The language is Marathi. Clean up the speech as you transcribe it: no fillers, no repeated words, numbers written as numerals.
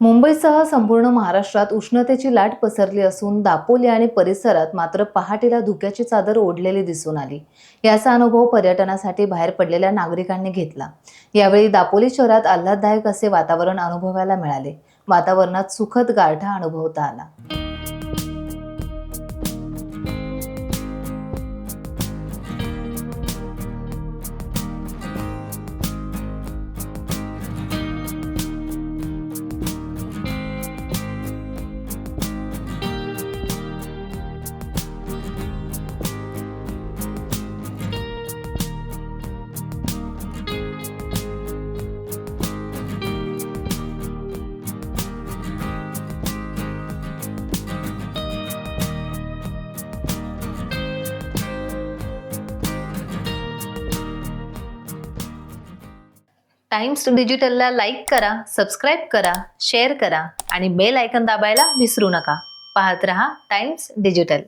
मुंबईसह संपूर्ण महाराष्ट्रात उष्णतेची लाट पसरली असून दापोली आणि परिसरात मात्र पहाटेला धुक्याची चादर ओढलेली दिसून आली। याचा अनुभव पर्यटनासाठी बाहेर पडलेल्या नागरिकांनी घेतला। यावेळी दापोली शहरात आल्हाददायक असे वातावरण अनुभवायला मिळाले। वातावरणात सुखद गारठा अनुभवता आला। टाइम्स डिजिटलला लाईक करा, सबस्क्राइब करा, शेअर करा आणि बेल आयकॉन दाबायला विसरू नका। पाहत रहा टाइम्स डिजिटल।